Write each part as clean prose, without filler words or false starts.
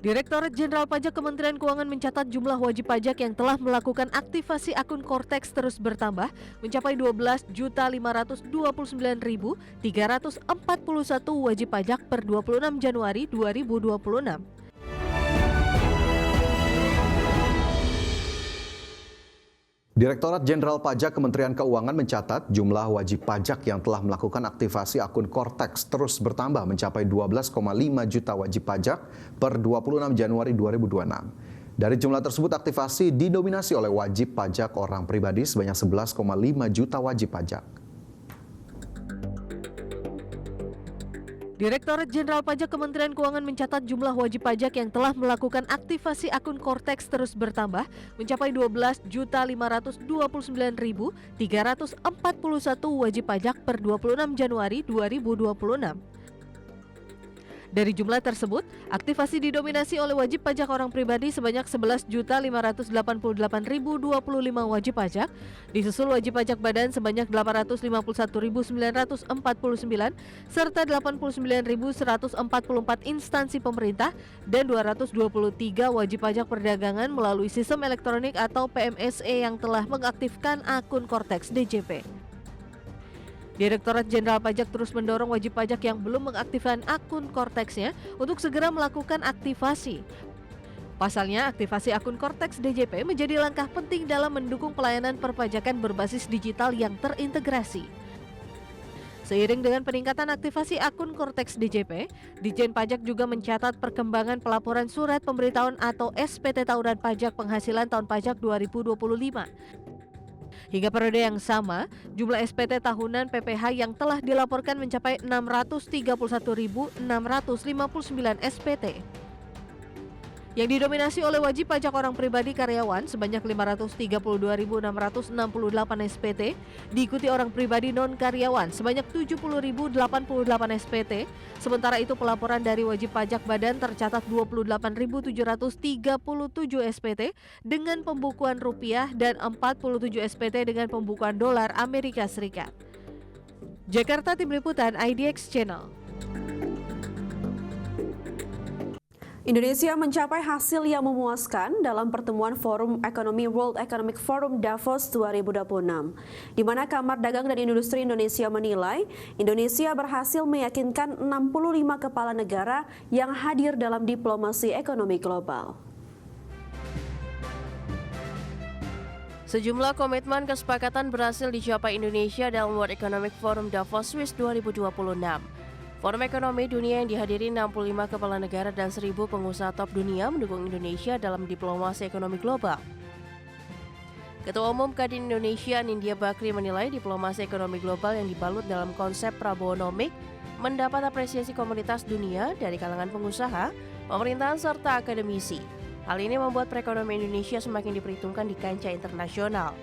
Direktorat Jenderal Pajak Kementerian Keuangan mencatat jumlah wajib pajak yang telah melakukan aktivasi akun Kortex terus bertambah mencapai 12.529.341 wajib pajak per 26 Januari 2026. Direktorat Jenderal Pajak Kementerian Keuangan mencatat jumlah wajib pajak yang telah melakukan aktivasi akun Kortex terus bertambah mencapai 12,5 juta wajib pajak per 26 Januari 2026. Dari jumlah tersebut aktivasi didominasi oleh wajib pajak orang pribadi sebanyak 11,5 juta wajib pajak. Direktorat Jenderal Pajak Kementerian Keuangan mencatat jumlah wajib pajak yang telah melakukan aktivasi akun Kortex terus bertambah mencapai 12.529.341 wajib pajak per 26 Januari 2026. Dari jumlah tersebut, aktivasi didominasi oleh wajib pajak orang pribadi sebanyak 11.588.025 wajib pajak, disusul wajib pajak badan sebanyak 851.949, serta 89.144 instansi pemerintah dan 223 wajib pajak perdagangan melalui sistem elektronik atau PMSE yang telah mengaktifkan akun Kortex DJP. Direktorat Jenderal Pajak terus mendorong wajib pajak yang belum mengaktifkan akun Kortex-nya untuk segera melakukan aktivasi. Pasalnya, aktivasi akun Kortex DJP menjadi langkah penting dalam mendukung pelayanan perpajakan berbasis digital yang terintegrasi. Seiring dengan peningkatan aktivasi akun Kortex DJP, Ditjen Pajak juga mencatat perkembangan pelaporan surat pemberitahuan atau SPT tahunan pajak penghasilan tahun pajak 2025. Hingga periode yang sama, jumlah SPT tahunan PPh yang telah dilaporkan mencapai 631.659 SPT. Yang didominasi oleh wajib pajak orang pribadi karyawan sebanyak 532.668 SPT, diikuti orang pribadi non-karyawan sebanyak 70.088 SPT, sementara itu pelaporan dari wajib pajak badan tercatat 28.737 SPT dengan pembukuan rupiah dan 47 SPT dengan pembukuan dolar Amerika Serikat. Jakarta, Tim Liputan IDX Channel. Indonesia mencapai hasil yang memuaskan dalam pertemuan Forum Ekonomi World Economic Forum Davos 2026, di mana Kamar Dagang dan Industri Indonesia menilai Indonesia berhasil meyakinkan 65 kepala negara yang hadir dalam diplomasi ekonomi global. Sejumlah komitmen kesepakatan berhasil dicapai Indonesia dalam World Economic Forum Davos Swiss 2026. Forum ekonomi dunia yang dihadiri 65 kepala negara dan 1.000 pengusaha top dunia mendukung Indonesia dalam diplomasi ekonomi global. Ketua Umum Kadin Indonesia Nindya Bakri menilai diplomasi ekonomi global yang dibalut dalam konsep Prabowonomik mendapat apresiasi komunitas dunia dari kalangan pengusaha, pemerintahan serta akademisi. Hal ini membuat perekonomian Indonesia semakin diperhitungkan di kancah internasional.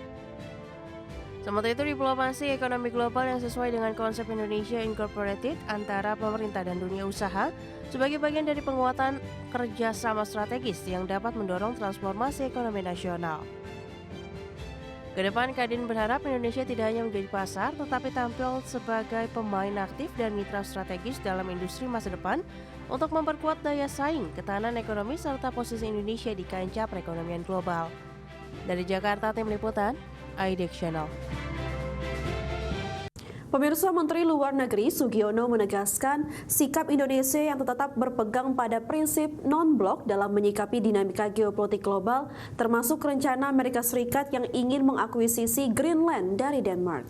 Sementara itu, diplomasi ekonomi global yang sesuai dengan konsep Indonesia Incorporated antara pemerintah dan dunia usaha sebagai bagian dari penguatan kerjasama strategis yang dapat mendorong transformasi ekonomi nasional. Kedepan, Kadin berharap Indonesia tidak hanya menjadi pasar, tetapi tampil sebagai pemain aktif dan mitra strategis dalam industri masa depan untuk memperkuat daya saing, ketahanan ekonomi, serta posisi Indonesia di kancah perekonomian global. Dari Jakarta, Tim Liputan IDX Channel. Pemirsa, Menteri Luar Negeri Sugiono menegaskan sikap Indonesia yang tetap berpegang pada prinsip non-blok dalam menyikapi dinamika geopolitik global, termasuk rencana Amerika Serikat yang ingin mengakuisisi Greenland dari Denmark.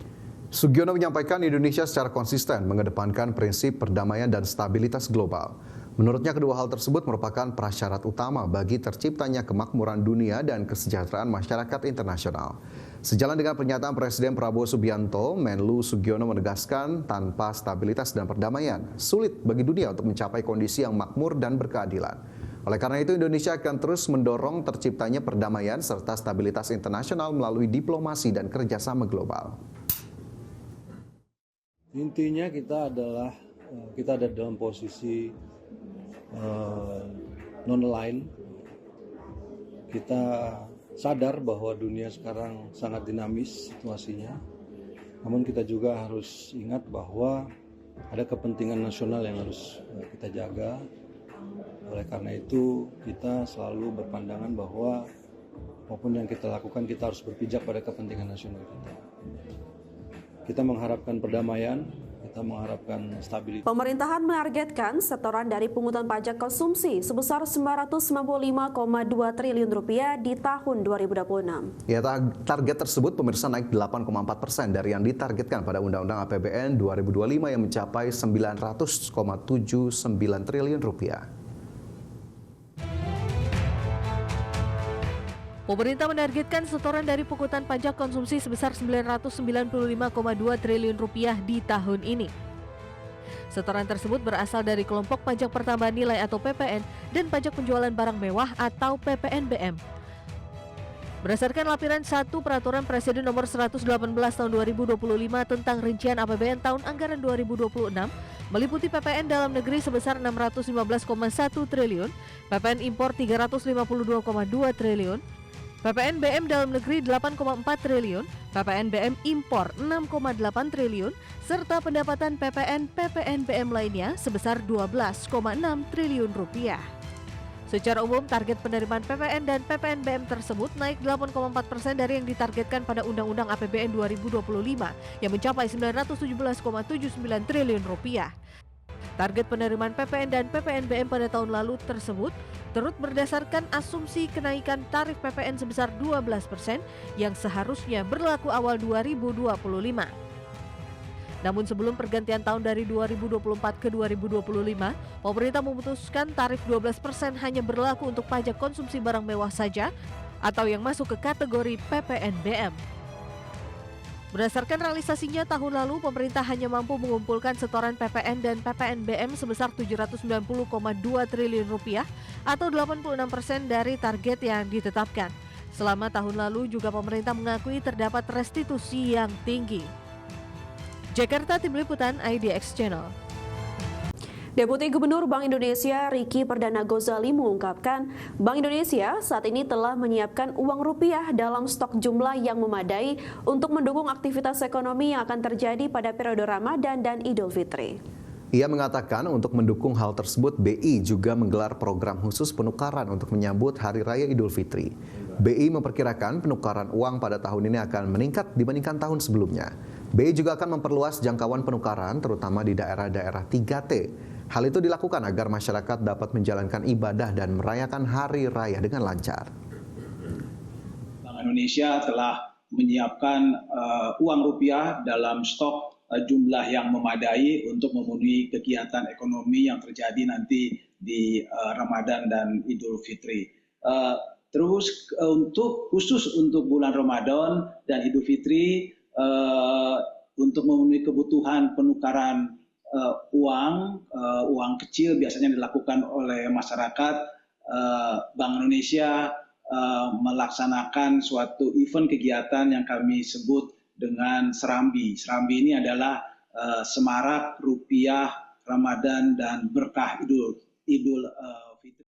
Sugiono menyampaikan Indonesia secara konsisten mengedepankan prinsip perdamaian dan stabilitas global. Menurutnya kedua hal tersebut merupakan prasyarat utama bagi terciptanya kemakmuran dunia dan kesejahteraan masyarakat internasional. Sejalan dengan pernyataan Presiden Prabowo Subianto, Menlu Sugiono menegaskan tanpa stabilitas dan perdamaian, sulit bagi dunia untuk mencapai kondisi yang makmur dan berkeadilan. Oleh karena itu, Indonesia akan terus mendorong terciptanya perdamaian serta stabilitas internasional melalui diplomasi dan kerjasama global. Intinya kita ada dalam posisi non-aligned. Kita sadar bahwa dunia sekarang sangat dinamis situasinya. Namun kita juga harus ingat bahwa ada kepentingan nasional yang harus kita jaga. Oleh karena itu kita selalu berpandangan bahwa apapun yang kita lakukan kita harus berpijak pada kepentingan nasional kita. Kita mengharapkan perdamaian, kita mengharapkan stabilitas. Pemerintahan menargetkan setoran dari pungutan pajak konsumsi sebesar 995,2 triliun rupiah di tahun 2026. Ya, target tersebut pemirsa naik 8,4% dari yang ditargetkan pada Undang-Undang APBN 2025 yang mencapai 900,79 triliun rupiah. Pemerintah menargetkan setoran dari pungutan pajak konsumsi sebesar 995,2 triliun rupiah di tahun ini. Setoran tersebut berasal dari kelompok pajak pertambahan nilai atau PPN dan pajak penjualan barang mewah atau PPNBM. Berdasarkan lampiran 1 Peraturan Presiden Nomor 118 Tahun 2025 tentang rincian APBN tahun anggaran 2026, meliputi PPN dalam negeri sebesar 615,1 triliun, PPN impor 352,2 triliun, PPN BM dalam negeri 8,4 triliun, PPN BM impor 6,8 triliun, serta pendapatan PPN BM lainnya sebesar 12,6 triliun rupiah. Secara umum, target penerimaan PPN dan PPN BM tersebut naik 8,4% dari yang ditargetkan pada Undang-Undang APBN 2025 yang mencapai 917,79 triliun rupiah. Target penerimaan PPN dan PPNBM pada tahun lalu tersebut turut berdasarkan asumsi kenaikan tarif PPN sebesar 12% yang seharusnya berlaku awal 2025. Namun sebelum pergantian tahun dari 2024 ke 2025, pemerintah memutuskan tarif 12% hanya berlaku untuk pajak konsumsi barang mewah saja atau yang masuk ke kategori PPNBM. Berdasarkan realisasinya tahun lalu, pemerintah hanya mampu mengumpulkan setoran PPN dan PPNBM sebesar 790,2 triliun rupiah atau 86% dari target yang ditetapkan. Selama tahun lalu juga pemerintah mengakui terdapat restitusi yang tinggi. Jakarta, Tim Liputan IDX Channel. Deputi Gubernur Bank Indonesia Riki Perdana Gozali mengungkapkan, Bank Indonesia saat ini telah menyiapkan uang rupiah dalam stok jumlah yang memadai untuk mendukung aktivitas ekonomi yang akan terjadi pada periode Ramadan dan Idul Fitri. Ia mengatakan untuk mendukung hal tersebut, BI juga menggelar program khusus penukaran untuk menyambut Hari Raya Idul Fitri. BI memperkirakan penukaran uang pada tahun ini akan meningkat dibandingkan tahun sebelumnya. BI juga akan memperluas jangkauan penukaran terutama di daerah-daerah 3T. Hal itu dilakukan agar masyarakat dapat menjalankan ibadah dan merayakan Hari Raya dengan lancar. Bank Indonesia telah menyiapkan uang rupiah dalam stok jumlah yang memadai untuk memenuhi kegiatan ekonomi yang terjadi nanti di Ramadan dan Idul Fitri. Terus khusus untuk bulan Ramadan dan Idul Fitri untuk memenuhi kebutuhan penukaran uang kecil biasanya dilakukan oleh masyarakat. Bank Indonesia melaksanakan suatu event kegiatan yang kami sebut dengan Serambi. Serambi ini adalah semarak rupiah Ramadan dan berkah Idul Fitri.